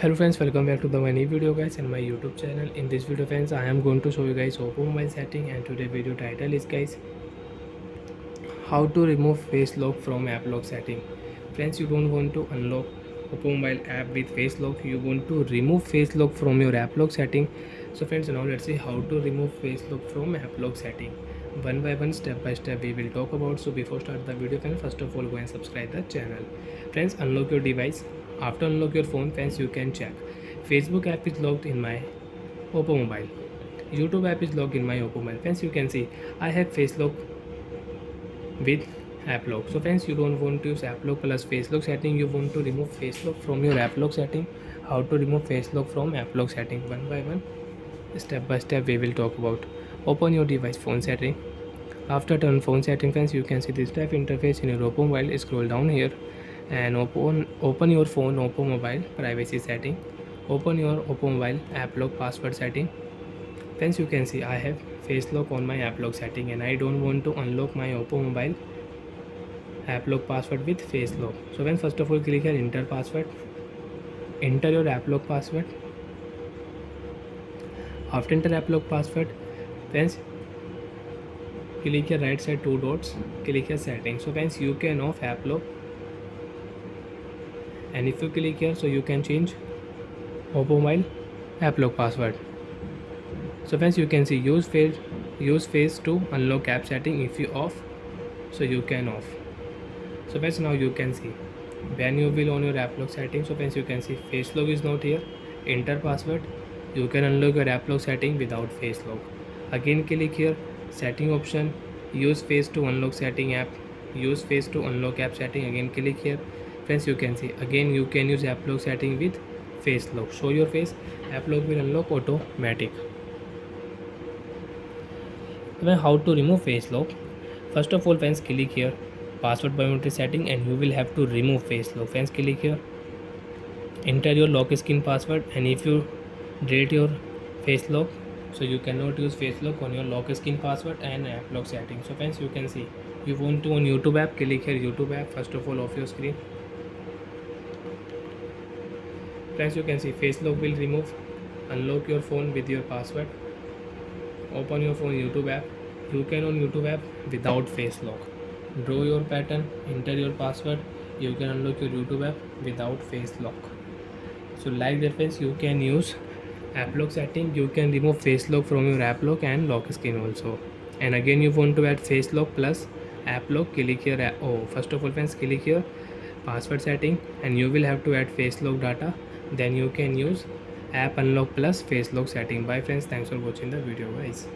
Hello friends, welcome back to my new video guys and my YouTube channel. In this video friends, I am going to show you guys Oppo mobile setting, and today video title is guys how to remove face lock from app lock setting. Friends, you don't want to unlock Oppo mobile app with face lock, you want to remove face lock from your app lock setting. So friends, now let's see how to remove face lock from app lock setting. One by one, step by step we will talk about. So before start the video friends, first of all go and subscribe the channel. Friends, unlock your device. After unlock your phone friends, you can check Facebook app is logged in my Oppo mobile. YouTube app is logged in my Oppo mobile. Friends, you can see I have face lock with app lock. So friends, you don't want to use app lock plus face lock setting, you want to remove face lock from your app lock setting. How to remove face lock from app lock setting? One by one, step by step we will talk about. Open your device phone setting. After turn phone setting friends, you can see this type interface in your Oppo mobile. Scroll down here and open your phone Oppo mobile privacy setting. Open your Oppo mobile app lock password setting. Friends, you can see I have face lock on my app lock setting and I don't want to unlock my Oppo mobile app lock password with face lock. So when first of all click here enter password, enter your app lock password. After enter app lock password friends, click here right side two dots, click here settings. So friends, you can off app lock, and if you click here so you can change Oppo mobile app lock password. So friends, you can see use face to unlock app setting. If you off, so you can off. So friends, now you can see when you will on your app lock setting. So friends, you can see face lock is not here. Enter password. You can unlock your app lock setting without face lock. Again click here setting option. Use face to unlock setting app. Use face to unlock app setting. Again click here. Friends, you can see again you can use app lock setting with face lock. Show your face. App lock will unlock automatic. Then how to remove face lock? First of all friends, click here password biometric setting and you will have to remove face lock. Friends, click here, enter your lock screen password, and if you delete your face lock, so you cannot use face lock on your lock screen password and app lock setting. So friends, you can see you want to on YouTube app, click here YouTube app. First of all off your screen. Friends, you can see face lock will remove. Unlock your phone with your password. Open your phone YouTube app. You can on YouTube app without face lock. Draw your pattern, enter your password. You can unlock your YouTube app without face lock. So like that friends, you can use app lock setting. You can remove face lock from your app lock and lock screen also. And again you want to add face lock plus app lock, click here. First of all friends, click here password setting and you will have to add face lock data. Then you can use app unlock plus face lock setting. Bye friends, thanks for watching the video guys.